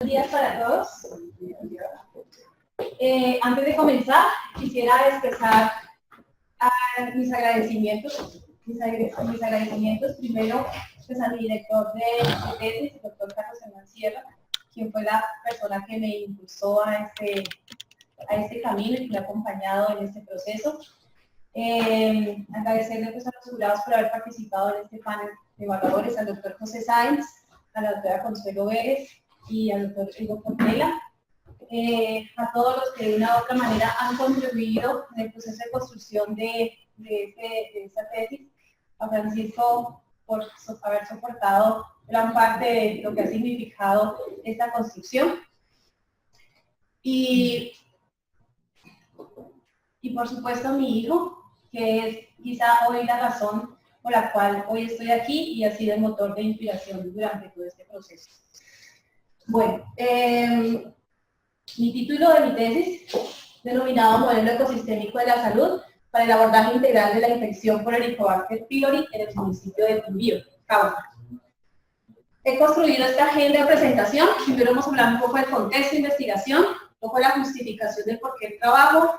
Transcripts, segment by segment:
días para todos. Antes de comenzar, quisiera expresar mis agradecimientos primero pues, a mi director de tesis, el doctor Carlos Hernán Sierra, quien fue la persona que me impulsó a este camino y que me ha acompañado en este proceso. Agradecerle pues, a los jurados por haber participado en este panel de evaluadores, al doctor José Sáenz, a la doctora Consuelo Vélez y al doctor Hugo Portela, a todos los que de una u otra manera han contribuido en el proceso de construcción de esta tesis, a Francisco por haber soportado gran parte de lo que ha significado esta construcción. Y por supuesto mi hijo, que es quizá hoy la razón por la cual hoy estoy aquí y ha sido el motor de inspiración durante todo este proceso. Bueno, mi título de mi tesis, denominado Modelo Ecosistémico de la Salud para el abordaje integral de la infección por Helicobacter pylori en el municipio de Quindío, Cauca. He construido esta agenda de presentación. Primero vamos a hablar un poco del contexto de investigación, un poco de la justificación del por qué el trabajo,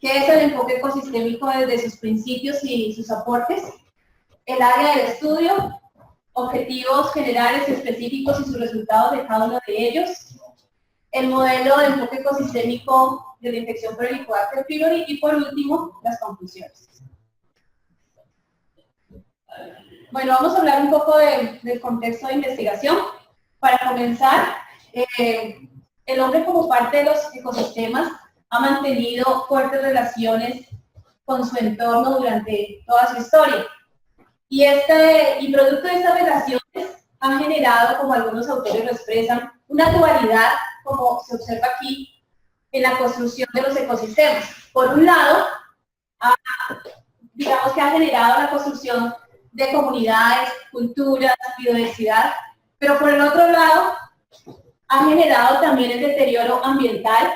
qué es el enfoque ecosistémico desde sus principios y sus aportes, el área del estudio, objetivos generales y específicos y sus resultados de cada uno de ellos, el modelo de enfoque ecosistémico de la infección por Helicobacter pylori y por último, las conclusiones. Bueno, vamos a hablar un poco del contexto de investigación. Para comenzar, el hombre como parte de los ecosistemas ha mantenido fuertes relaciones con su entorno durante toda su historia. Y producto de estas relaciones han generado, como algunos autores lo expresan, una dualidad, como se observa aquí, en la construcción de los ecosistemas. Por un lado, digamos que ha generado la construcción de comunidades, culturas, biodiversidad, pero por el otro lado, ha generado también el deterioro ambiental,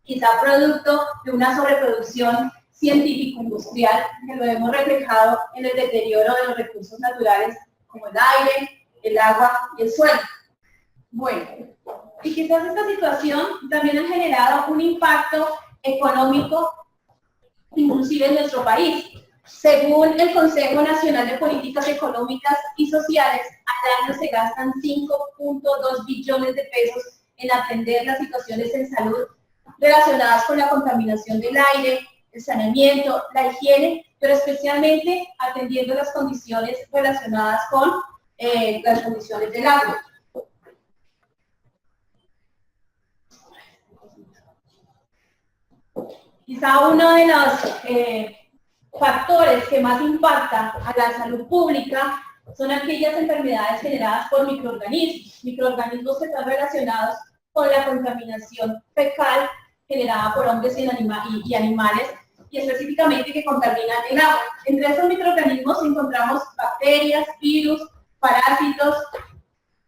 quizá producto de una sobreproducción científico-industrial que lo hemos reflejado en el deterioro de los recursos naturales como el aire, el agua y el suelo. Bueno, y quizás esta situación también ha generado un impacto económico inclusive en nuestro país. Según el Consejo Nacional de Políticas Económicas y Sociales, al año se gastan 5.2 billones de pesos en atender las situaciones en salud relacionadas con la contaminación del aire, el saneamiento, la higiene, pero especialmente atendiendo las condiciones relacionadas con las condiciones del agua. Quizá uno de los factores que más impacta a la salud pública son aquellas enfermedades generadas por microorganismos que están relacionados con la contaminación fecal generada por hombres y animales, y específicamente que contaminan el agua. Entre estos microorganismos encontramos bacterias, virus, parásitos,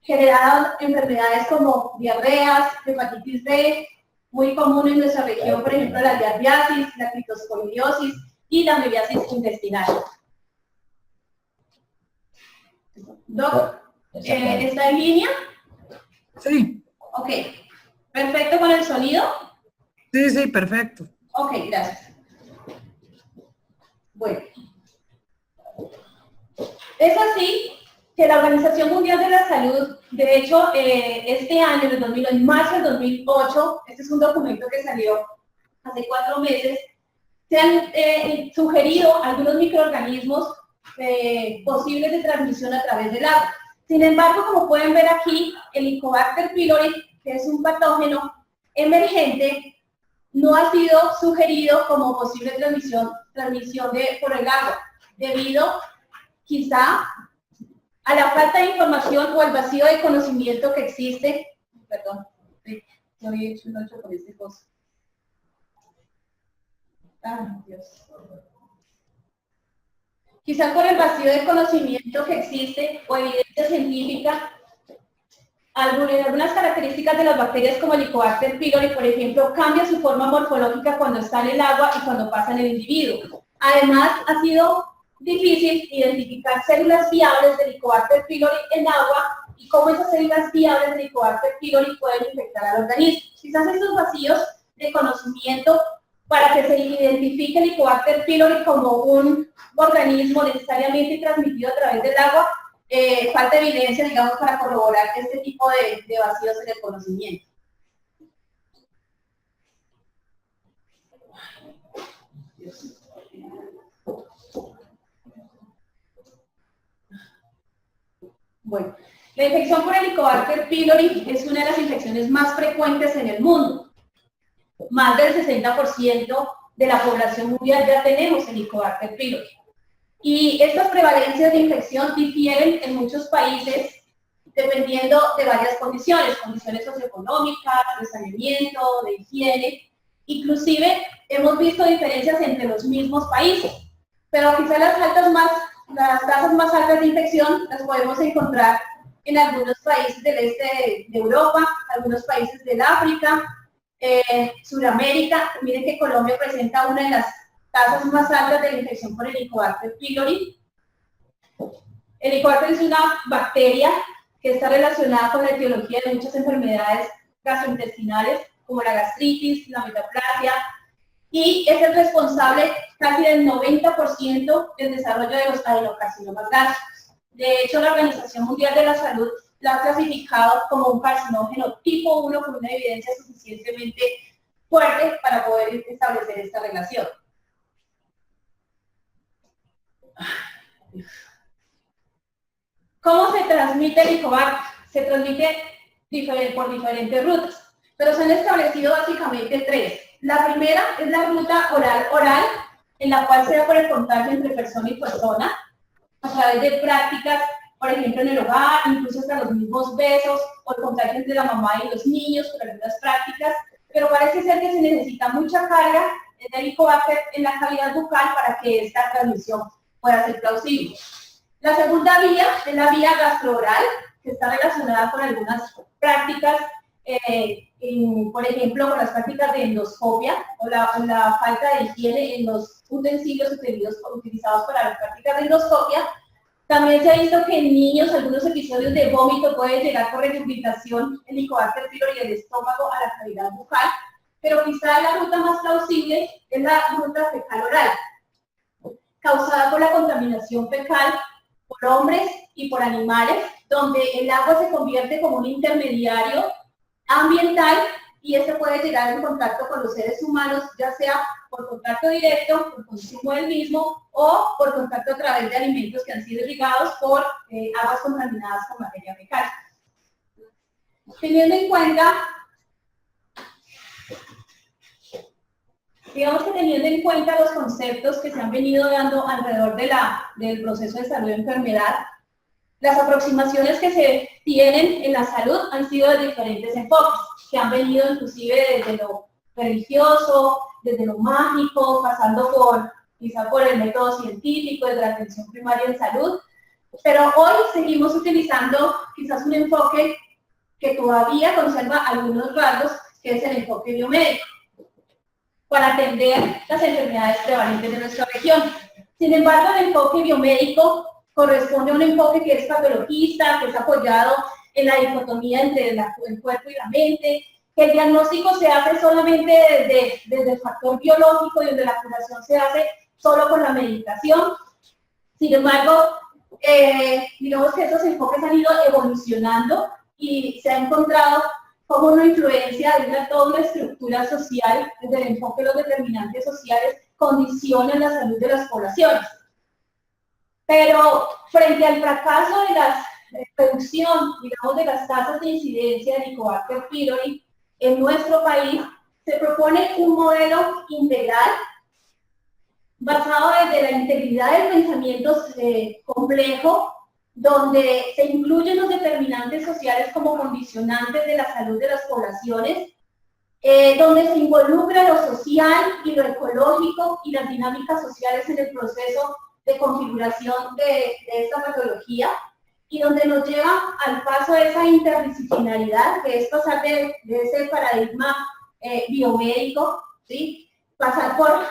generados enfermedades como diarreas, hepatitis B, muy común en nuestra región, por ejemplo, la diarreasis, la criptosporidiosis y la mebiasis intestinal. Doc, ¿está en línea? Sí. Ok. ¿Perfecto con el sonido? Sí, perfecto. Ok, gracias. Bueno. Es así que la Organización Mundial de la Salud, de hecho, este año, en marzo del 2008, este es un documento que salió hace 4 meses, se han sugerido algunos microorganismos posibles de transmisión a través del agua. Sin embargo, como pueden ver aquí, el Helicobacter pylori, que es un patógeno emergente, no ha sido sugerido como posible transmisión por el agua, debido quizá a la falta de información o al vacío de conocimiento que existe. Perdón, yo había hecho un 8 con este cosa. Ay, Dios. Quizá por el vacío de conocimiento que existe o evidencia científica, algunas características de las bacterias como el Helicobacter pylori, por ejemplo, cambia su forma morfológica cuando está en el agua y cuando pasa en el individuo. Además, ha sido difícil identificar células viables del Helicobacter pylori en agua y cómo esas células viables de Helicobacter pylori pueden infectar al organismo. Quizás esos vacíos de conocimiento para que se identifique el Helicobacter pylori como un organismo necesariamente transmitido a través del agua, falta evidencia, digamos, para corroborar este tipo de vacíos en el conocimiento. Bueno, la infección por Helicobacter pylori es una de las infecciones más frecuentes en el mundo. Más del 60% de la población mundial ya tenemos Helicobacter pylori. Y estas prevalencias de infección difieren en muchos países dependiendo de varias condiciones socioeconómicas, de saneamiento, de higiene. Inclusive hemos visto diferencias entre los mismos países, pero quizás las tasas más altas de infección las podemos encontrar en algunos países del este de Europa, algunos países del África, Sudamérica. Miren que Colombia presenta una de las tasas más altas de la infección por Helicobacter pylori. Helicobacter es una bacteria que está relacionada con la etiología de muchas enfermedades gastrointestinales, como la gastritis, la metaplasia, y es el responsable casi del 90% del desarrollo de los adenocarcinomas gástricos. De hecho, la Organización Mundial de la Salud la ha clasificado como un carcinógeno tipo 1 con una evidencia suficientemente fuerte para poder establecer esta relación. ¿Cómo se transmite el Helicobacter? Se transmite por diferentes rutas, pero se han establecido básicamente tres. La primera es la ruta oral, en la cual se da por el contagio entre persona y persona, a través de prácticas, por ejemplo, en el hogar, incluso hasta los mismos besos, o el contagio entre la mamá y los niños, por algunas prácticas, pero parece ser que se necesita mucha carga de Helicobacter en la cavidad bucal para que esta transmisión pueda ser plausible. La segunda vía es la vía gastrooral, que está relacionada con algunas prácticas, por ejemplo, con las prácticas de endoscopia o la falta de higiene en los utensilios utilizados para las prácticas de endoscopia. También se ha visto que en niños algunos episodios de vómito pueden llegar por regurgitación Helicobacter pylori del estómago a la cavidad bucal, pero quizá la ruta más plausible es la ruta fecal oral, causada por la contaminación fecal por hombres y por animales, donde el agua se convierte como un intermediario ambiental y este puede llegar en contacto con los seres humanos, ya sea por contacto directo, por consumo del mismo, o por contacto a través de alimentos que han sido irrigados por aguas contaminadas con materia fecal. Teniendo en cuenta, los conceptos que se han venido dando alrededor del proceso de salud y enfermedad, las aproximaciones que se tienen en la salud han sido de diferentes enfoques, que han venido inclusive desde lo religioso, desde lo mágico, pasando quizá por el método científico, desde la atención primaria en salud, pero hoy seguimos utilizando quizás un enfoque que todavía conserva algunos rasgos, que es el enfoque biomédico, para atender las enfermedades prevalentes de nuestra región. Sin embargo, el enfoque biomédico corresponde a un enfoque que es patologista, que es apoyado en la dicotomía entre el cuerpo y la mente, que el diagnóstico se hace solamente desde el factor biológico y donde la curación se hace solo con la medicación. Sin embargo, digamos que esos enfoques han ido evolucionando y se ha encontrado como una influencia de toda una estructura social, desde el enfoque de los determinantes sociales, condicionan la salud de las poblaciones. Pero frente al fracaso de la reducción, digamos, de las tasas de incidencia de Helicobacter pylori en nuestro país, se propone un modelo integral basado desde la integridad del pensamiento complejo, donde se incluyen los determinantes sociales como condicionantes de la salud de las poblaciones, donde se involucra lo social y lo ecológico y las dinámicas sociales en el proceso de configuración de esta patología, y donde nos lleva al paso de esa interdisciplinaridad, que es pasar de ese paradigma biomédico, ¿sí? Pasar por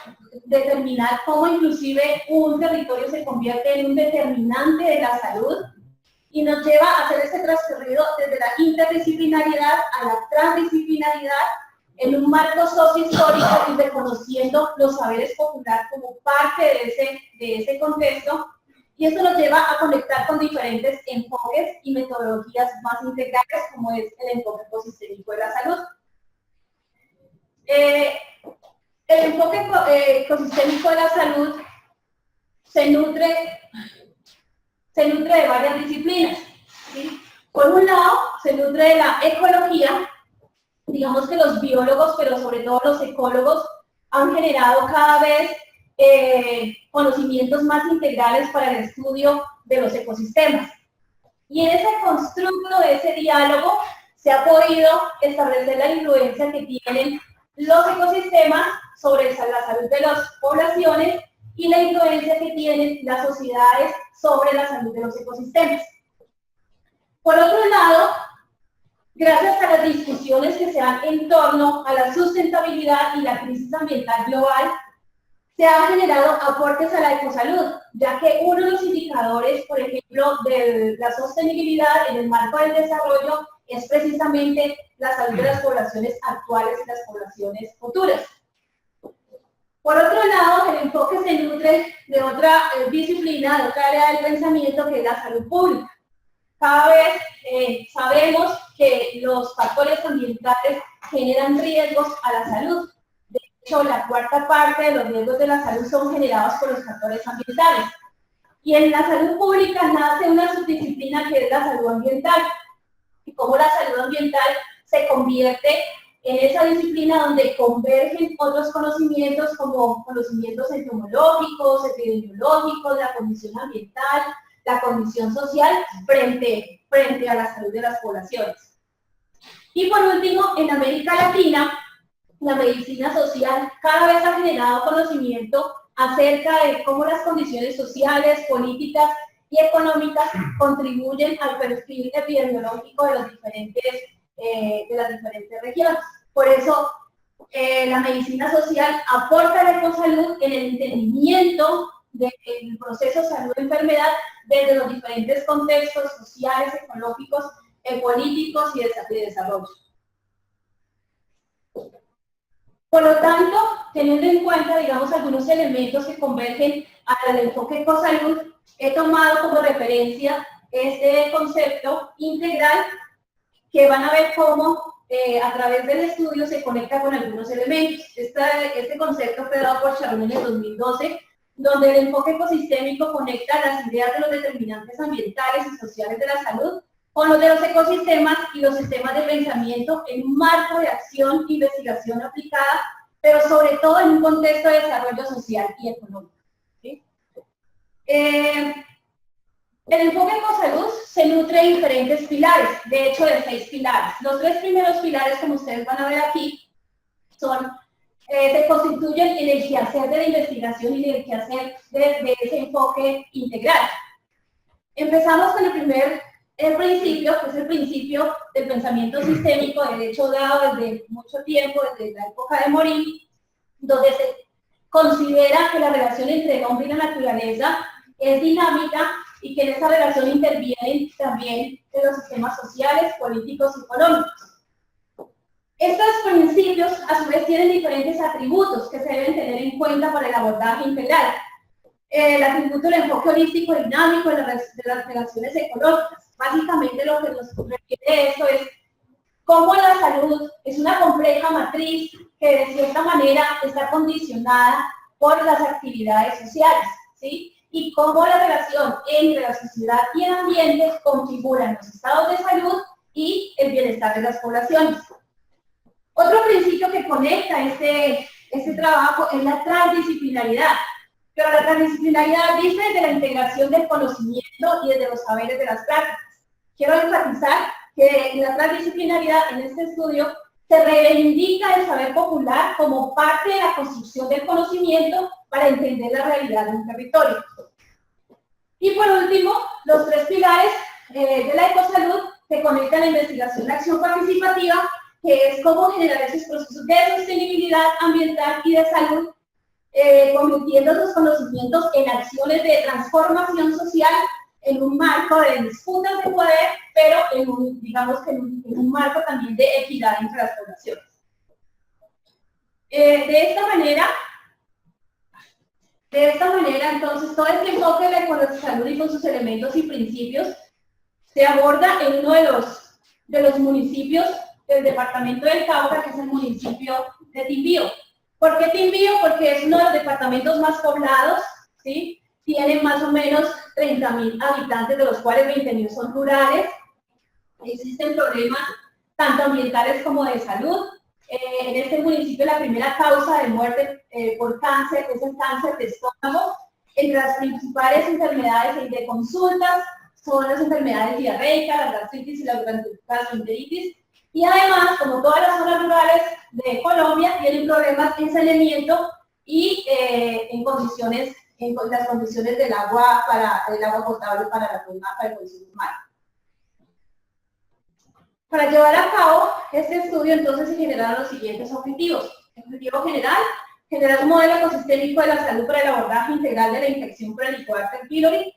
determinar cómo inclusive un territorio se convierte en un determinante de la salud, y nos lleva a hacer ese transcurrido desde la interdisciplinariedad a la transdisciplinaridad en un marco sociohistórico y reconociendo los saberes populares como parte de ese contexto, y eso nos lleva a conectar con diferentes enfoques y metodologías más integrales, como es el enfoque ecosistémico de la salud. El enfoque ecosistémico de la salud se nutre de varias disciplinas, ¿sí? Por un lado, se nutre de la ecología. Digamos que los biólogos, pero sobre todo los ecólogos, han generado cada vez conocimientos más integrales para el estudio de los ecosistemas. Y en ese constructo de ese diálogo se ha podido establecer la influencia que tienen los ecosistemas sobre la salud de las poblaciones y la influencia que tienen las sociedades sobre la salud de los ecosistemas. Por otro lado, gracias a las discusiones que se dan en torno a la sustentabilidad y la crisis ambiental global, se han generado aportes a la ecosalud, ya que uno de los indicadores, por ejemplo, de la sostenibilidad en el marco del desarrollo es precisamente la salud de las poblaciones actuales y las poblaciones futuras. Por otro lado, el enfoque se nutre de otra disciplina, de otra área del pensamiento, que es la salud pública. Cada vez sabemos que los factores ambientales generan riesgos a la salud. De hecho, la cuarta parte de los riesgos de la salud son generados por los factores ambientales. Y en la salud pública nace una subdisciplina que es la salud ambiental. Y cómo la salud ambiental se convierte en esa disciplina donde convergen otros conocimientos como conocimientos entomológicos, epidemiológicos, la condición ambiental, la condición social frente a la salud de las poblaciones. Y por último, en América Latina, la medicina social cada vez ha generado conocimiento acerca de cómo las condiciones sociales, políticas y económicas contribuyen al perfil epidemiológico de las diferentes regiones. Por eso, la medicina social aporta a la ecosalud en el entendimiento del proceso salud-enfermedad desde los diferentes contextos sociales, ecológicos, políticos y de desarrollo. Por lo tanto, teniendo en cuenta, digamos, algunos elementos que convergen al enfoque ecosalud, he tomado como referencia este concepto integral, que van a ver cómo a través del estudio se conecta con algunos elementos. Este concepto fue dado por Sharon en el 2012, donde el enfoque ecosistémico conecta las ideas de los determinantes ambientales y sociales de la salud con los de los ecosistemas y los sistemas de pensamiento en un marco de acción e investigación aplicada, pero sobre todo en un contexto de desarrollo social y económico. ¿Sí? El enfoque ecosalud se nutre de diferentes pilares, de hecho de 6 pilares. Los 3 primeros pilares, como ustedes van a ver aquí, se constituyen en el quehacer de la investigación y en el quehacer de ese enfoque integral. Empezamos con el primer principio, que es el principio del pensamiento sistémico, de hecho dado desde mucho tiempo, desde la época de Morin, donde se considera que la relación entre el hombre y la naturaleza es dinámica y que en esa relación intervienen también los sistemas sociales, políticos y económicos. Estos principios, a su vez, tienen diferentes atributos que se deben tener en cuenta para el abordaje integral. El atributo del enfoque holístico dinámico de las relaciones ecológicas. Básicamente lo que nos refiere esto es cómo la salud es una compleja matriz que de cierta manera está condicionada por las actividades sociales, ¿sí? Y cómo la relación entre la sociedad y el ambiente configuran los estados de salud y el bienestar de las poblaciones. Otro principio que conecta este trabajo es la transdisciplinaridad. Pero la transdisciplinaridad dice desde la integración del conocimiento y desde los saberes de las prácticas. Quiero enfatizar que la transdisciplinaridad en este estudio se reivindica el saber popular como parte de la construcción del conocimiento para entender la realidad de un territorio. Y por último, los 3 pilares de la ecosalud se conectan a la investigación de acción participativa, que es cómo generar esos procesos de sostenibilidad ambiental y de salud, convirtiendo los conocimientos en acciones de transformación social en un marco de disputas de poder, pero en un, digamos que en un marco también de equidad entre las poblaciones. De esta manera, entonces, todo este enfoque de la salud y con sus elementos y principios se aborda en uno de los municipios del departamento del Cauca, que es el municipio de Timbío. ¿Por qué Timbío? Porque es uno de los departamentos más poblados, ¿sí? Tiene más o menos 30.000 habitantes, de los cuales 20.000 son rurales. Existen problemas tanto ambientales como de salud. En este municipio la primera causa de muerte por cáncer es el cáncer de estómago. Entre las principales enfermedades de consultas son las enfermedades diarreicas, la gastritis y la gastroenteritis. Y además, como todas las zonas rurales de Colombia, tienen problemas en saneamiento y en las condiciones del agua potable para el consumo humano. Para llevar a cabo este estudio, entonces, se generaron los siguientes objetivos. El objetivo general, generar un modelo ecosistémico de la salud para el abordaje integral de la infección por Helicobacter pylori.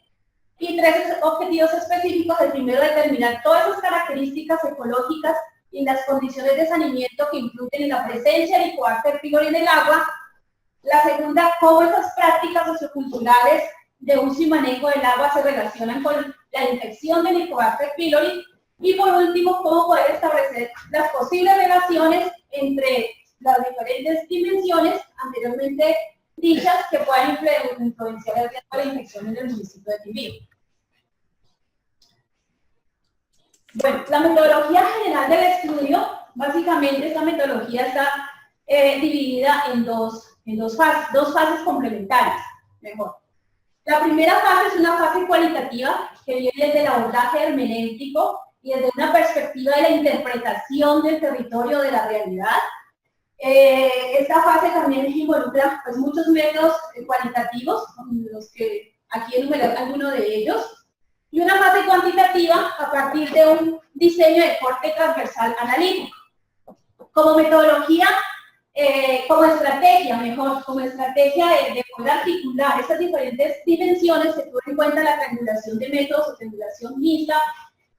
Y 3 objetivos específicos. El primero, determinar todas las características ecológicas y las condiciones de saneamiento que influyen en la presencia de Helicobacter pylori en el agua. La segunda, cómo estas prácticas socioculturales de uso y manejo del agua se relacionan con la infección de Helicobacter pylori. Y por último, cómo poder establecer las posibles relaciones entre las diferentes dimensiones anteriormente dichas que puedan influenciar el riesgo de la infección en el municipio de Timbío. Bueno, la metodología general del estudio, básicamente esta metodología está dividida en dos fases complementarias, mejor. La primera fase es una fase cualitativa que viene desde el abordaje hermenéutico y desde una perspectiva de la interpretación del territorio, de la realidad. Esta fase también involucra pues, muchos métodos cualitativos, los que aquí enumeré algunos de ellos, y una fase cuantitativa a partir de un diseño de corte transversal analítico. Como metodología, como estrategia de poder articular estas diferentes dimensiones, se tuvo en cuenta la triangulación de métodos o triangulación mixta,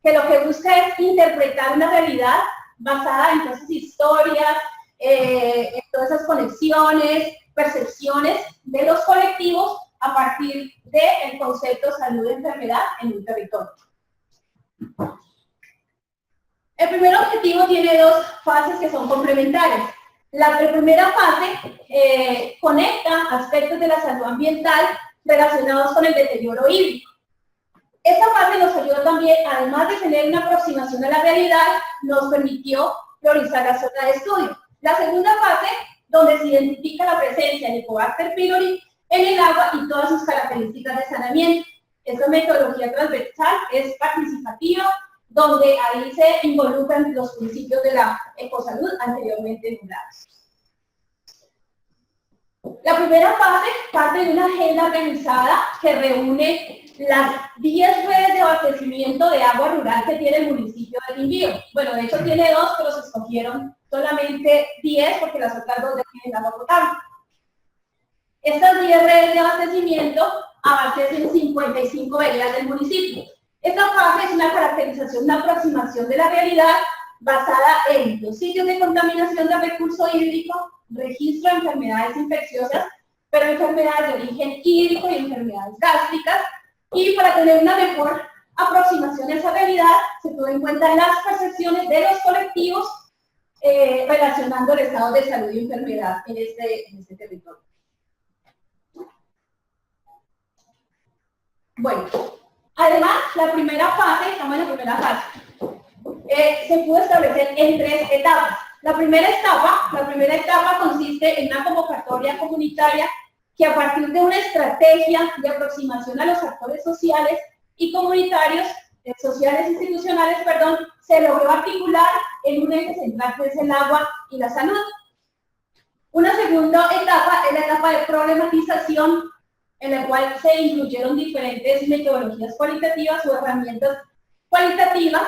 que lo que busca es interpretar una realidad basada en todas esas historias, en todas esas conexiones, percepciones de los colectivos a partir del concepto salud-enfermedad en un territorio. El primer objetivo tiene 2 fases que son complementarias. La primera fase conecta aspectos de la salud ambiental relacionados con el deterioro hídrico. Esta fase nos ayudó también, además de tener una aproximación a la realidad, nos permitió priorizar la zona de estudio. La segunda fase, donde se identifica la presencia de Helicobacter pylori en el agua y todas sus características de saneamiento. Esta metodología transversal es participativa, donde ahí se involucran los principios de la ecosalud anteriormente enumerados. La primera fase parte de una agenda organizada que reúne las 10 redes de abastecimiento de agua rural que tiene el municipio de Timbío. Bueno, de hecho tiene 2, pero se escogieron solamente 10 porque las otras 2 ya tienen agua potable. Estas 10 redes de abastecimiento abastecen 55 veredas del municipio. Esta fase es una caracterización, una aproximación de la realidad basada en los sitios de contaminación del recurso hídrico, registro de enfermedades infecciosas, pero enfermedades de origen hídrico y enfermedades gástricas. Y para tener una mejor aproximación a esa realidad, se tuvo en cuenta las percepciones de los colectivos relacionando el estado de salud y enfermedad en este territorio. Bueno, además, estamos en la primera fase, se pudo establecer en 3 etapas. La primera etapa consiste en una convocatoria comunitaria que a partir de una estrategia de aproximación a los actores sociales y comunitarios, institucionales, se logró articular en un eje central que es el agua y la salud. Una segunda etapa es la etapa de problematización, en la cual se incluyeron diferentes metodologías cualitativas o herramientas cualitativas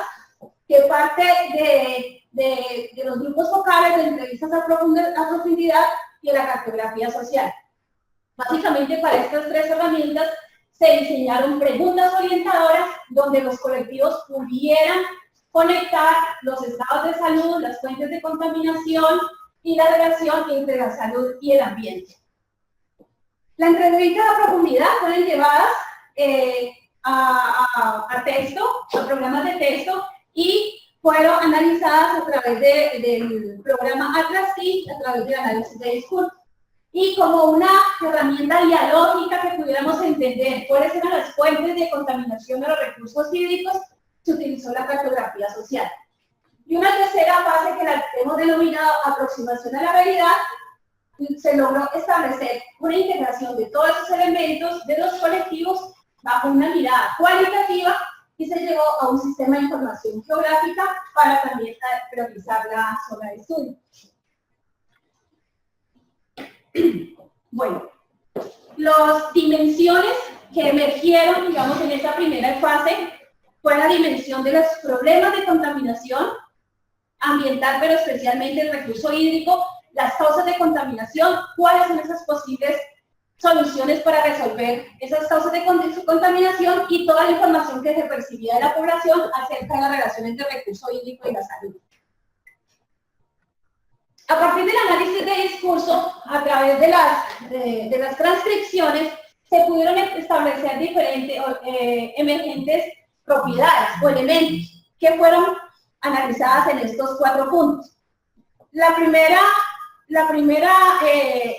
que parte de los grupos focales de entrevistas a profundidad y de la cartografía social. Básicamente para estas 3 herramientas se diseñaron preguntas orientadoras donde los colectivos pudieran conectar los estados de salud, las fuentes de contaminación y la relación entre la salud y el ambiente. Las entrevistas a profundidad fueron llevadas a texto, a programas de texto, y fueron analizadas a través del programa Atlas-TIC, a través del análisis de discurso. Y como una herramienta dialógica que pudiéramos entender cuáles eran las fuentes de contaminación de los recursos hídricos, se utilizó la cartografía social. Y una tercera fase, que la hemos denominado aproximación a la realidad, se logró establecer una integración de todos esos elementos de los colectivos bajo una mirada cualitativa, y se llegó a un sistema de información geográfica para también priorizar la zona de estudio. Bueno, las dimensiones que emergieron, digamos, en esta primera fase fue la dimensión de los problemas de contaminación ambiental, pero especialmente el recurso hídrico, las causas de contaminación, cuáles son esas posibles soluciones para resolver esas causas de contaminación, y toda la información que se percibía de la población acerca de las relaciones entre el recurso hídrico y la salud. A partir del análisis de discurso, a través de las transcripciones, se pudieron establecer diferentes emergentes propiedades o elementos que fueron analizadas en estos 4 puntos. La primera,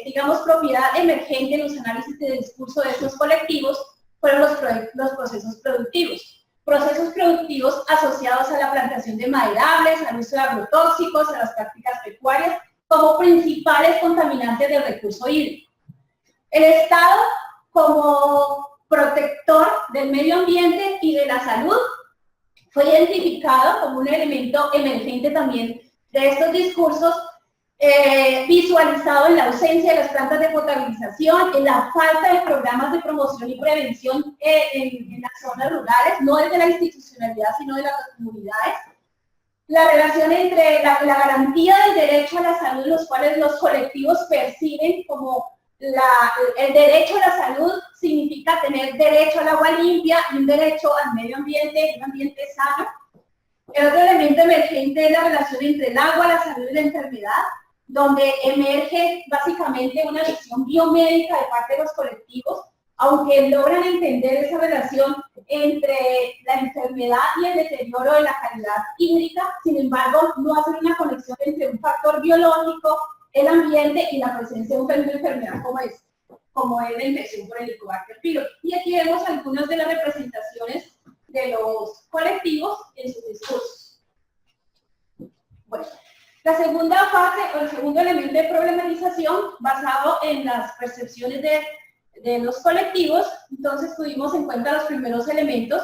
digamos, propiedad emergente en los análisis de discurso de estos colectivos fueron los procesos productivos. Procesos productivos asociados a la plantación de maderables, al uso de agrotóxicos, a las prácticas pecuarias, como principales contaminantes del recurso hídrico. El Estado, como protector del medio ambiente y de la salud, fue identificado como un elemento emergente también de estos discursos, visualizado en la ausencia de las plantas de potabilización, en la falta de programas de promoción y prevención en las zonas rurales, no desde la institucionalidad, sino de las comunidades. La relación entre la garantía del derecho a la salud, los cuales los colectivos perciben como el derecho a la salud significa tener derecho al agua limpia y un derecho al medio ambiente, un ambiente sano. El otro elemento emergente es la relación entre el agua, la salud y la enfermedad, donde emerge básicamente una visión biomédica de parte de los colectivos, aunque logran entender esa relación entre la enfermedad y el deterioro de la calidad hídrica. Sin embargo, no hacen una conexión entre un factor biológico, el ambiente y la presencia de una enfermedad como es la infección por Helicobacter pylori. Y aquí vemos algunas de las representaciones de los colectivos en sus discursos. Bueno, la segunda fase, o el segundo elemento de problematización, basado en las percepciones de los colectivos, entonces tuvimos en cuenta los primeros elementos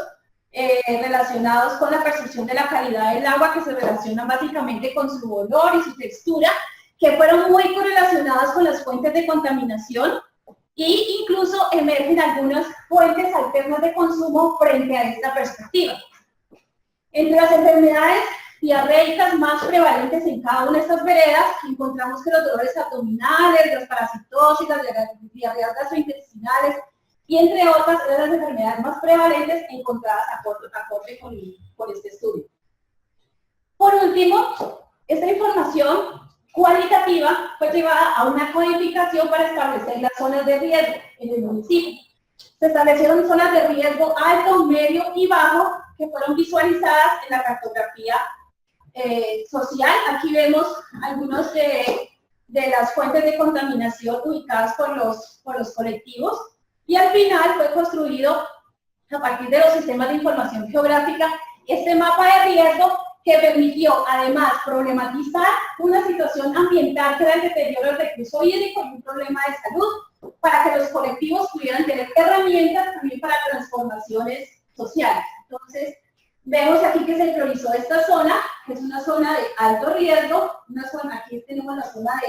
relacionados con la percepción de la calidad del agua, que se relacionan básicamente con su olor y su textura, que fueron muy correlacionadas con las fuentes de contaminación, e incluso emergen algunas fuentes alternas de consumo frente a esta perspectiva. Entre las enfermedades diarreicas más prevalentes en cada una de estas veredas, encontramos que los dolores abdominales, las parasitosis, las diarreas gastrointestinales, y entre otras, eran las enfermedades más prevalentes encontradas acorde con este estudio. Por último, esta información cualitativa fue llevada a una codificación para establecer las zonas de riesgo en el municipio. Se establecieron zonas de riesgo alto, medio y bajo, que fueron visualizadas en la cartografía social. Aquí vemos algunos de las fuentes de contaminación ubicadas por los colectivos, y al final fue construido, a partir de los sistemas de información geográfica, este mapa de riesgo, que permitió además problematizar una situación ambiental que era el deterioro del recurso hídrico y un problema de salud, para que los colectivos pudieran tener herramientas también para transformaciones sociales. Entonces, vemos aquí que se priorizó esta zona, que es una zona de alto riesgo, una zona, aquí tenemos la zona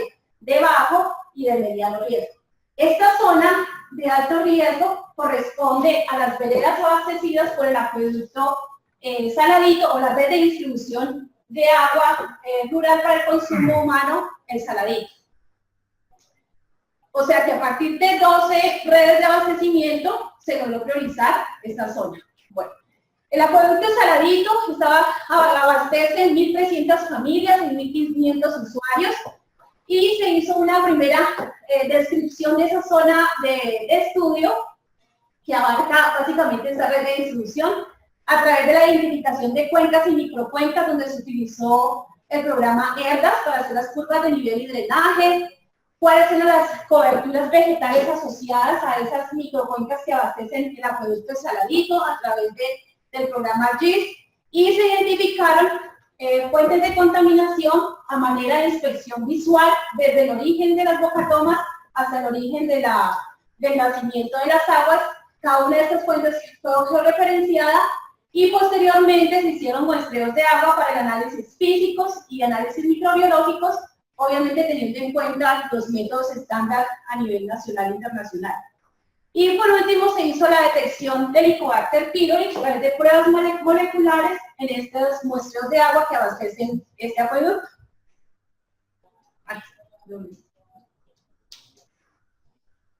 de bajo y de mediano riesgo. Esta zona de alto riesgo corresponde a las veredas abastecidas por el acueducto Saladito, o la red de distribución de agua rural para el consumo humano, el Saladito. O sea que a partir de 12 redes de abastecimiento abastecimiento, se logró priorizar esta zona. Bueno, el acueducto Saladito abastece 1.300 familias, 1.500 usuarios, y se hizo una primera descripción de esa zona de estudio que abarca básicamente esta red de distribución a través de la identificación de cuencas y microcuencas, donde se utilizó el programa ERDAS para hacer las curvas de nivel y drenaje, cuáles son las coberturas vegetales asociadas a esas microcuencas que abastecen el acueducto de Saladito a través del programa GIS, y se identificaron fuentes de contaminación a manera de inspección visual desde el origen de las bocatomas hasta el origen del nacimiento de las aguas. Cada una de estas fuentes fue georreferenciada y posteriormente se hicieron muestreos de agua para el análisis físicos y análisis microbiológicos, obviamente teniendo en cuenta los métodos estándar a nivel nacional e internacional. Y por último se hizo la detección del Helicobacter pylori a través de pruebas moleculares en estos muestreos de agua que abastecen este acueducto.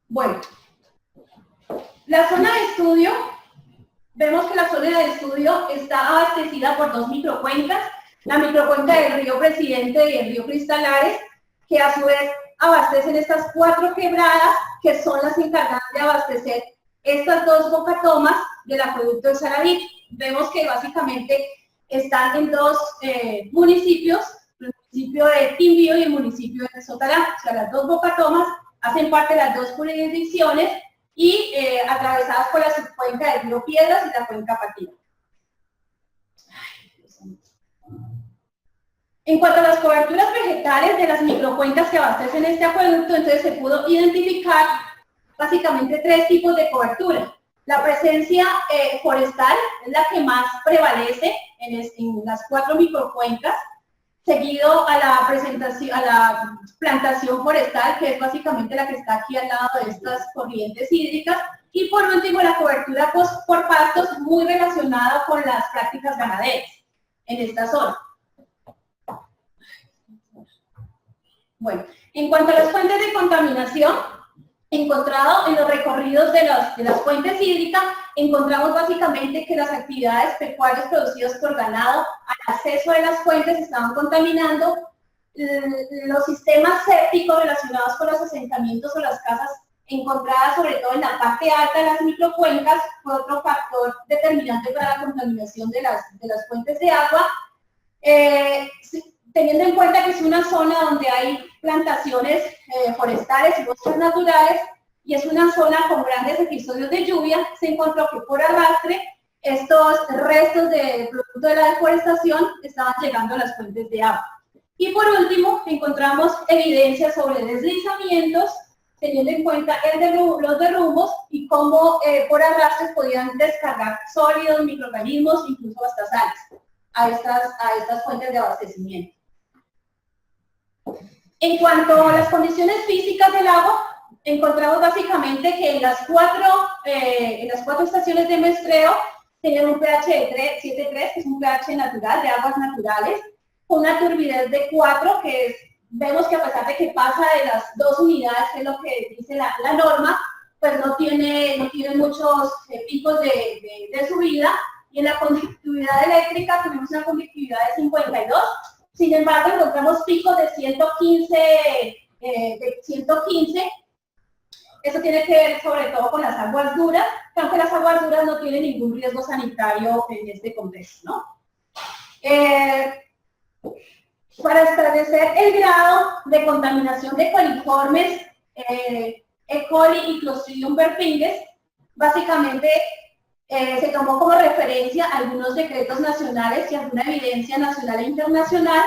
Bueno, la zona de estudio, vemos que la zona de estudio está abastecida por dos microcuencas, la microcuenca del río Presidente y el río Cristalares, que a su vez abastecen estas 4 quebradas, que son las encargadas de abastecer estas 2 bocatomas del acueducto de Saladito. Vemos que básicamente están en 2 municipios, el municipio de Timbío y el municipio de Sotará. O sea, las 2 bocatomas hacen parte de las 2 jurisdicciones y atravesadas por la subcuenca del río Piedras y la cuenca Patina. En cuanto a las coberturas vegetales de las microcuencas que abastecen este acueducto, entonces se pudo identificar básicamente 3 tipos de cobertura. La presencia forestal es la que más prevalece en las 4 microcuencas, seguido a la plantación forestal, que es básicamente la que está aquí al lado de estas corrientes hídricas, y por último la cobertura por pastos, muy relacionada con las prácticas ganaderas en esta zona. Bueno, en cuanto a las fuentes de contaminación, encontrado en los recorridos de las fuentes hídricas, encontramos básicamente que las actividades pecuarias producidas por ganado al acceso de las fuentes estaban contaminando. Los sistemas sépticos relacionados con los asentamientos o las casas encontradas sobre todo en la parte alta de las microcuencas fue otro factor determinante para la contaminación de las fuentes de agua. Teniendo en cuenta que es una zona donde hay plantaciones forestales y bosques naturales, y es una zona con grandes episodios de lluvia, se encontró que por arrastre estos restos de producto de la deforestación estaban llegando a las fuentes de agua. Y por último, encontramos evidencia sobre deslizamientos, teniendo en cuenta los derrumbos y cómo por arrastres podían descargar sólidos, microorganismos, incluso hasta sales, a estas fuentes de abastecimiento. En cuanto a las condiciones físicas del agua, encontramos básicamente que en las cuatro estaciones de muestreo tenían un pH de 7.3, que es un pH natural, de aguas naturales, con una turbidez de 4, que vemos que a pesar de que pasa de las 2 unidades, que es lo que dice la norma, pues no tiene muchos picos de subida, y en la conductividad eléctrica tuvimos una conductividad de 52. Sin embargo, encontramos picos de 115, Eso tiene que ver sobre todo con las aguas duras, aunque las aguas duras no tienen ningún riesgo sanitario en este contexto, ¿no? Para establecer el grado de contaminación de coliformes, E. coli y Clostridium perfringens, básicamente se tomó como referencia algunos decretos nacionales y alguna evidencia nacional e internacional,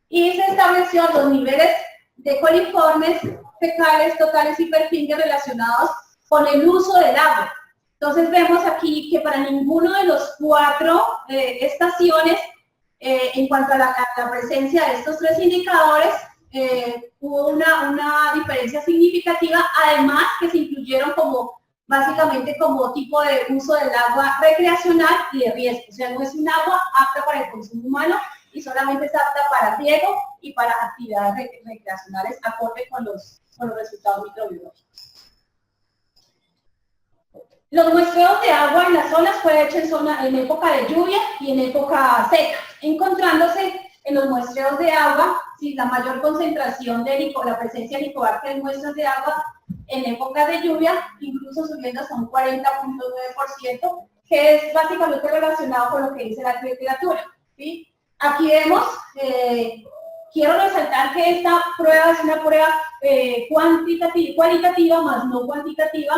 y se estableció los niveles de coliformes fecales, totales y perfringens relacionados con el uso del agua. Entonces vemos aquí que para ninguno de los 4 estaciones, en cuanto a la presencia de estos 3 indicadores, hubo una diferencia significativa, además que se incluyeron básicamente como tipo de uso del agua recreacional y de riesgo. O sea, no es un agua apta para el consumo humano y solamente es apta para riego y para actividades recreacionales acorde con los resultados microbiológicos. Los muestreos de agua en las zonas fue hecho en época de lluvia y en época seca, encontrándose en los muestreos de agua, sí, la mayor concentración de la presencia de Helicobacter en muestras de agua en época de lluvia, incluso subiendo hasta un 40.9%, que es básicamente relacionado con lo que dice la literatura, ¿sí? Aquí vemos, quiero resaltar que esta prueba es una prueba cualitativa más no cuantitativa,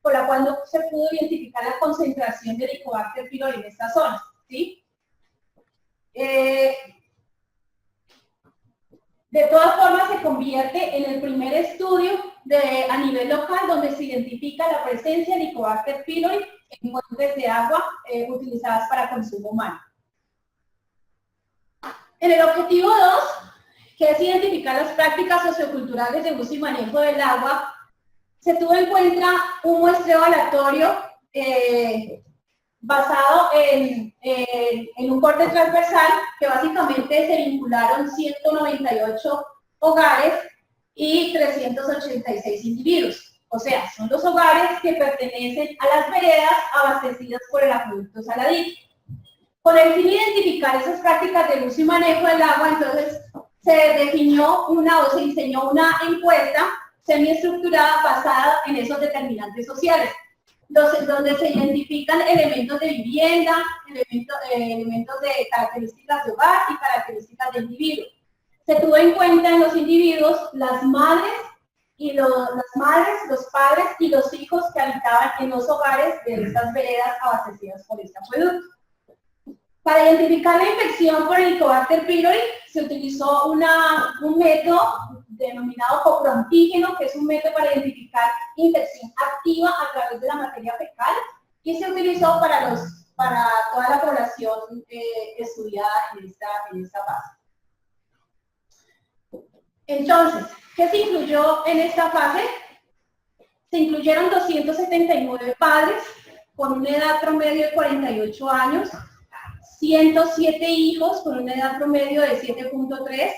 por la cual no se pudo identificar la concentración de Helicobacter pylori en esta zona, ¿sí? De todas formas, se convierte en el primer estudio a nivel local donde se identifica la presencia de Helicobacter pylori en fuentes de agua utilizadas para consumo humano. En el objetivo 2, que es identificar las prácticas socioculturales de uso y manejo del agua, se tuvo en cuenta un muestreo aleatorio basado en un corte transversal que básicamente se vincularon 198 hogares y 386 individuos. O sea, son los hogares que pertenecen a las veredas abastecidas por el acueducto Saladillo. Con el fin de identificar esas prácticas de uso y manejo del agua, entonces se definió se diseñó una encuesta semiestructurada basada en esos determinantes sociales, donde se identifican elementos de vivienda, elementos de características de hogar y características de individuo. Se tuvo en cuenta en los individuos las madres, los padres y los hijos que habitaban en los hogares de estas veredas abastecidas por este acueducto. Para identificar la infección por Helicobacter pylori se utilizó un método denominado coproantígeno, que es un método para identificar infección activa a través de la materia fecal, y se utilizó para toda la población estudiada en esta fase. Entonces, ¿qué se incluyó en esta fase? Se incluyeron 279 padres con una edad promedio de 48 años, 107 hijos con una edad promedio de 7.3.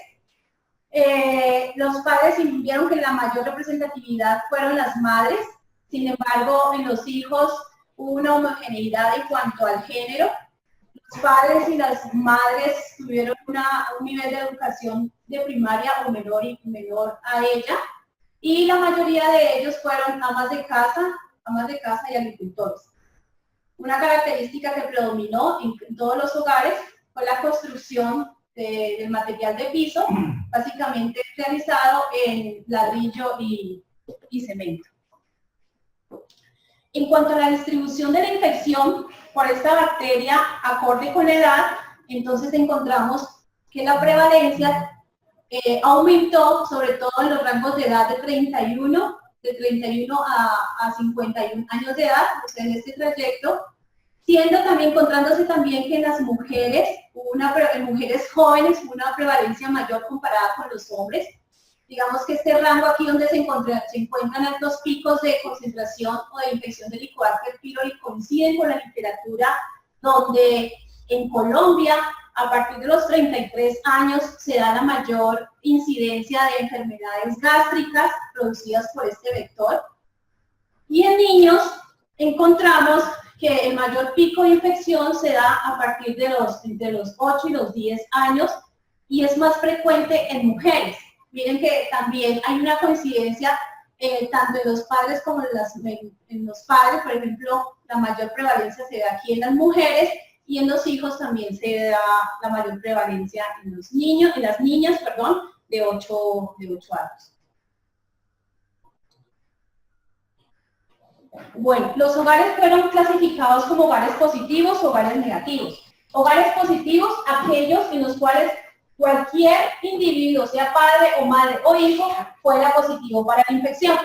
Los padres incluyeron que la mayor representatividad fueron las madres, sin embargo, en los hijos hubo una homogeneidad en cuanto al género. Los padres y las madres tuvieron un nivel de educación de primaria o menor a ella, y la mayoría de ellos fueron amas de casa y agricultores. Una característica que predominó en todos los hogares fue la construcción del material de piso, básicamente realizado en ladrillo y cemento. En cuanto a la distribución de la infección por esta bacteria acorde con la edad, entonces encontramos que la prevalencia aumentó sobre todo en los rangos de edad de 31 a 51 años de edad, o sea, en este trayecto, encontrándose también que en las mujeres, en mujeres jóvenes, hubo una prevalencia mayor comparada con los hombres. Digamos que este rango aquí donde se encuentran los picos de concentración o de infección de Helicobacter pylori coinciden con la literatura, donde en Colombia, a partir de los 33 años, se da la mayor incidencia de enfermedades gástricas producidas por este vector. Y en niños encontramos que el mayor pico de infección se da a partir de entre los 8 y los 10 años, y es más frecuente en mujeres. Miren que también hay una coincidencia tanto en los padres como en los padres. Por ejemplo, la mayor prevalencia se da aquí en las mujeres, y en los hijos también se da la mayor prevalencia en los niños, en las niñas, perdón, de 8 años. Bueno, los hogares fueron clasificados como hogares positivos o hogares negativos. Hogares positivos, aquellos en los cuales cualquier individuo, sea padre o madre o hijo, fuera positivo para la infección.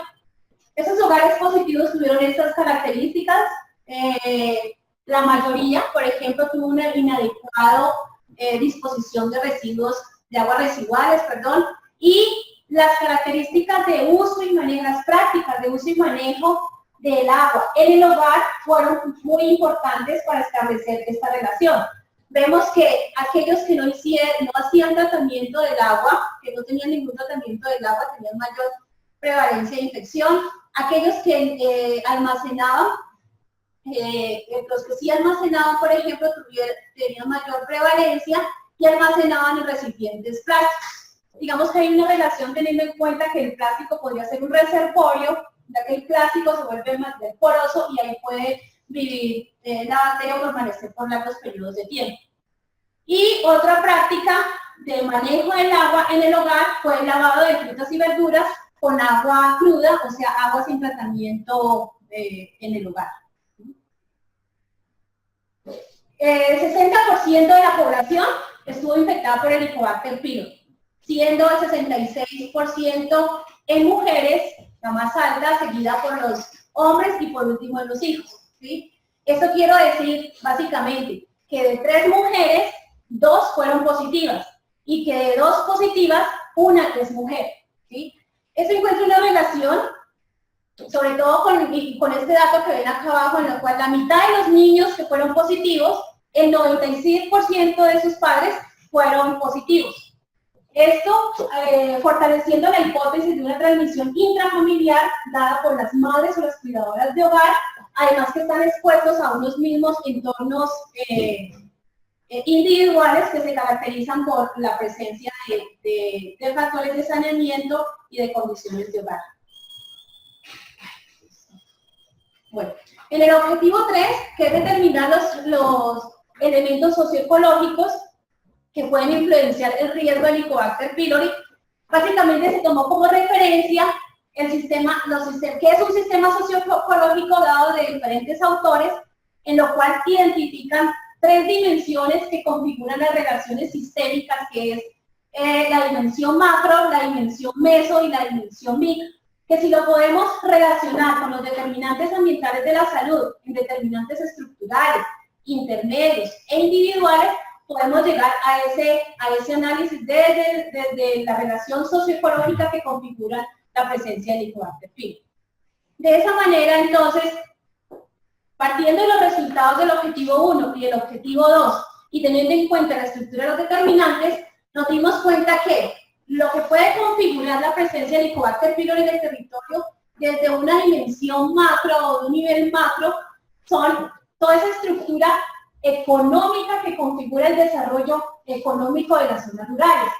Esos hogares positivos tuvieron estas características. La mayoría, por ejemplo, tuvo una inadecuada disposición de aguas residuales, y las características de uso y manejo, las prácticas de uso y manejo del agua en el hogar fueron muy importantes para establecer esta relación. Vemos que aquellos que no hacían tratamiento del agua, que no tenían ningún tratamiento del agua, tenían mayor prevalencia de infección. Aquellos que almacenaban los que sí almacenaban, por ejemplo, tenían mayor prevalencia y almacenaban en recipientes plásticos. Digamos que hay una relación teniendo en cuenta que el plástico podría ser un reservorio, ya que el plástico se vuelve más poroso y ahí puede vivir la bacteria o permanecer por largos periodos de tiempo. Y otra práctica de manejo del agua en el hogar fue el lavado de frutas y verduras con agua cruda, o sea, agua sin tratamiento en el hogar. El 60% de la población estuvo infectada por el Helicobacter pylori, siendo el 66% en mujeres, la más alta, seguida por los hombres y por último en los hijos, ¿sí? Eso quiero decir, básicamente, que de 3 mujeres, 2 fueron positivas y que de 2 positivas, una es mujer, ¿sí? Eso encuentra una relación, sobre todo con este dato que ven acá abajo, en el cual la mitad de los niños que fueron positivos, el 96% de sus padres fueron positivos. Esto fortaleciendo la hipótesis de una transmisión intrafamiliar dada por las madres o las cuidadoras de hogar, además que están expuestos a unos mismos entornos individuales que se caracterizan por la presencia de factores de saneamiento y de condiciones de hogar. Bueno, en el objetivo 3, que es determinar los elementos socioecológicos que pueden influenciar el riesgo del Helicobacter pylori, básicamente se tomó como referencia el sistema, que es un sistema socioecológico dado de diferentes autores, en lo cual identifican 3 dimensiones que configuran las relaciones sistémicas, que es la dimensión macro, la dimensión meso y la dimensión micro, que si lo podemos relacionar con los determinantes ambientales de la salud, en determinantes estructurales, intermedios e individuales, podemos llegar a ese análisis desde la relación socioecológica que configura la presencia del Helicobacter pylori. De esa manera, entonces, partiendo de los resultados del objetivo 1 y del objetivo 2, y teniendo en cuenta la estructura de los determinantes, nos dimos cuenta que lo que puede configurar la presencia del Helicobacter pylori en el territorio desde una dimensión macro o de un nivel macro son toda esa estructura económica que configura el desarrollo económico de las zonas rurales.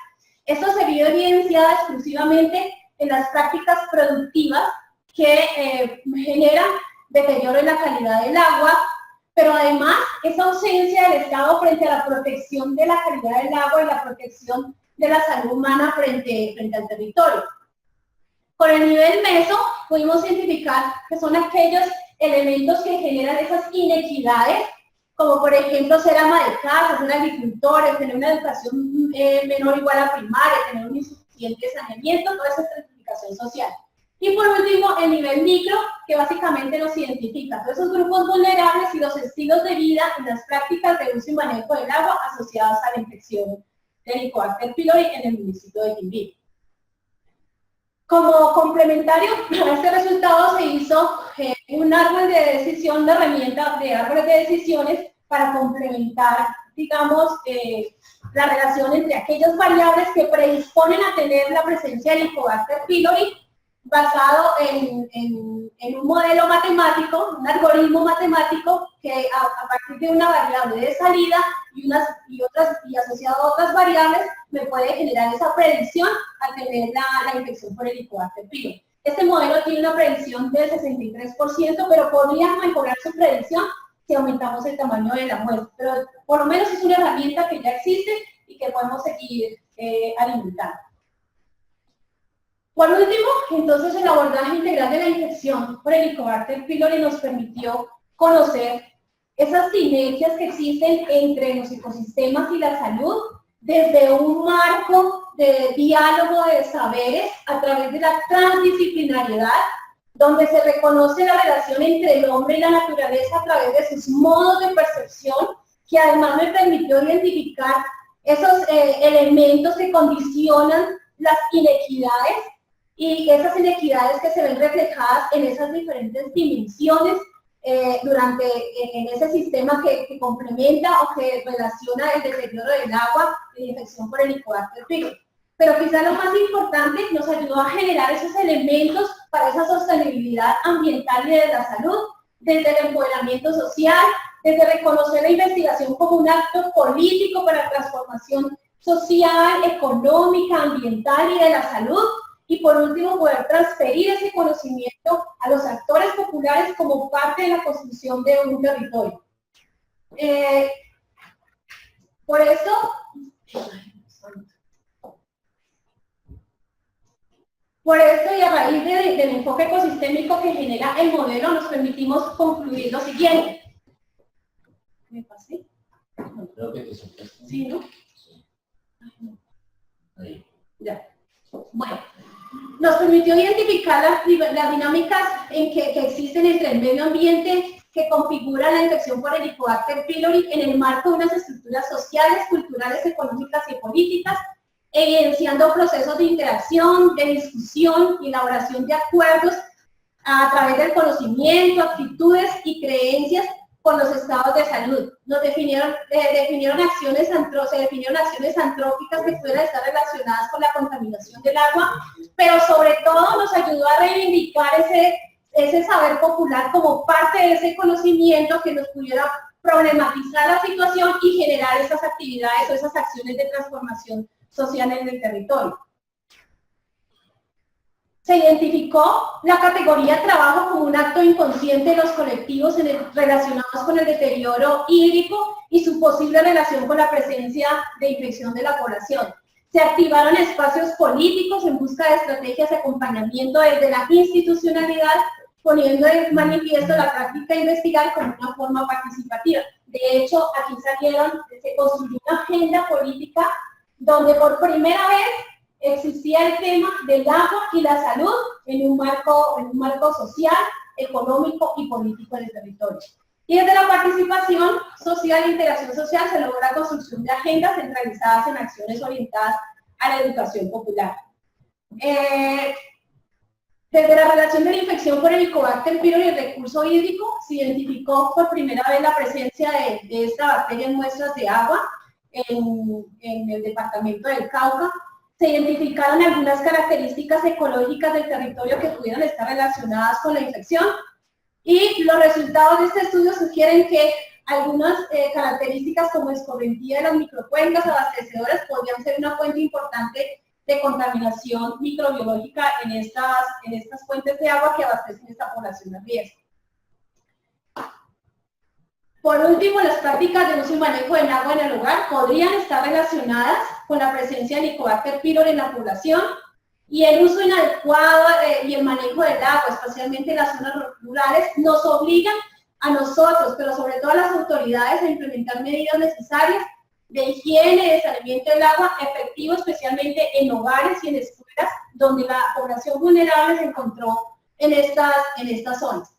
Esto se vio evidenciado exclusivamente en las prácticas productivas que generan deterioro en la calidad del agua, pero además esa ausencia del Estado frente a la protección de la calidad del agua y la protección de la salud humana frente al territorio. Con el nivel meso pudimos identificar que son aquellos elementos que generan esas inequidades, como por ejemplo ser ama de casa, ser agricultores, tener una educación menor o igual a primaria, tener un insuficiente saneamiento, toda esa estratificación social. Y por último, el nivel micro, que básicamente nos identifica todos esos grupos vulnerables y los estilos de vida en las prácticas de uso y manejo del agua asociados a la infección del Helicobacter pylori en el municipio de Quindío. Como complementario a este resultado se hizo un árbol de decisión, de herramienta de árboles de decisiones para complementar, digamos, la relación entre aquellas variables que predisponen a tener la presencia del Helicobacter pylori, basado en un modelo matemático, un algoritmo matemático que a partir de una variable de salida y asociado a otras variables me puede generar esa predicción al tener la infección por el Helicobacter pylori. Este modelo tiene una predicción del 63%, pero podría mejorar su predicción si aumentamos el tamaño de la muestra. Pero por lo menos es una herramienta que ya existe y que podemos seguir alimentando. Por último, entonces el abordaje integral de la infección por el Helicobacter pylori nos permitió conocer esas sinergias que existen entre los ecosistemas y la salud desde un marco de diálogo de saberes a través de la transdisciplinariedad, donde se reconoce la relación entre el hombre y la naturaleza a través de sus modos de percepción, que además me permitió identificar esos elementos que condicionan las inequidades y esas inequidades que se ven reflejadas en esas diferentes dimensiones en ese sistema que complementa o que relaciona el deterioro del agua y la infección por el Helicobacter pylori. Pero quizás lo más importante, nos ayudó a generar esos elementos para esa sostenibilidad ambiental y de la salud, desde el empoderamiento social, desde reconocer la investigación como un acto político para la transformación social, económica, ambiental y de la salud, y por último poder transferir ese conocimiento a los actores populares como parte de la construcción de un territorio. Por eso, y a raíz del enfoque ecosistémico que genera el modelo, nos permitimos concluir lo siguiente. ¿Me pasé? Creo que te soltaste. Sí, ¿no? Sí. Ahí. Ya. Bueno, nos permitió identificar las dinámicas que existen entre el medio ambiente que configura la infección por Helicobacter pylori en el marco de unas estructuras sociales, culturales, económicas y políticas, evidenciando procesos de interacción, de discusión y elaboración de acuerdos a través del conocimiento, actitudes y creencias con los estados de salud. Nos definieron acciones antrópicas que pudieran estar relacionadas con la contaminación del agua, pero sobre todo nos ayudó a reivindicar ese saber popular como parte de ese conocimiento que nos pudiera problematizar la situación y generar esas actividades o esas acciones de transformación social en el territorio. Se identificó la categoría trabajo como un acto inconsciente de los colectivos relacionados con el deterioro hídrico y su posible relación con la presencia de infección de la población. Se activaron espacios políticos en busca de estrategias de acompañamiento desde la institucionalidad, poniendo en manifiesto la práctica de investigar como una forma participativa. De hecho, aquí se construyó una agenda política donde por primera vez existía el tema del agua y la salud en un marco social, económico y político del territorio. Y desde la participación social e integración social se logró la construcción de agendas centralizadas en acciones orientadas a la educación popular. Desde la relación de la infección por Helicobacter pylori y el recurso hídrico, se identificó por primera vez la presencia de esta bacteria en muestras de agua en el departamento del Cauca. Se identificaron algunas características ecológicas del territorio que pudieran estar relacionadas con la infección y los resultados de este estudio sugieren que algunas características como escorrentía de las microcuencas abastecedoras podrían ser una fuente importante de contaminación microbiológica en estas fuentes de agua que abastecen esta población de riesgo. Por último, las prácticas de uso y manejo del agua en el hogar podrían estar relacionadas con la presencia de Helicobacter pylori en la población y el uso inadecuado y el manejo del agua, especialmente en las zonas rurales, nos obligan a nosotros, pero sobre todo a las autoridades, a implementar medidas necesarias de higiene, de saneamiento del agua efectivo, especialmente en hogares y en escuelas, donde la población vulnerable se encontró en estas zonas.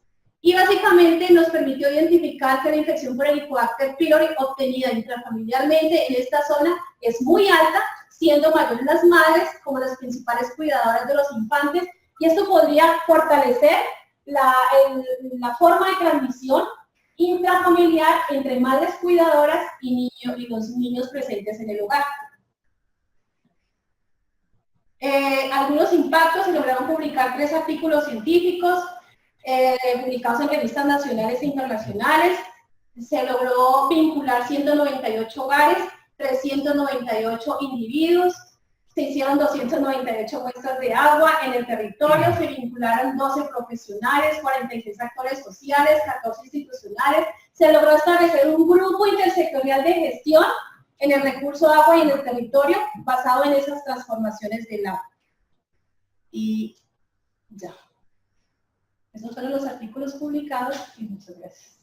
Y básicamente nos permitió identificar que la infección por Helicobacter pylori obtenida intrafamiliarmente en esta zona es muy alta, siendo mayores las madres como las principales cuidadoras de los infantes, y esto podría fortalecer la forma de transmisión intrafamiliar entre madres cuidadoras y los niños presentes en el hogar. Algunos impactos: se lograron publicar 3 artículos científicos publicados en revistas nacionales e internacionales. Se logró vincular 198 hogares, 398 individuos, se hicieron 298 muestras de agua en el territorio, se vincularon 12 profesionales, 46 actores sociales, 14 institucionales. Se logró establecer un grupo intersectorial de gestión en el recurso de agua y en el territorio basado en esas transformaciones del agua. Y ya. Esos fueron los artículos publicados y muchas gracias.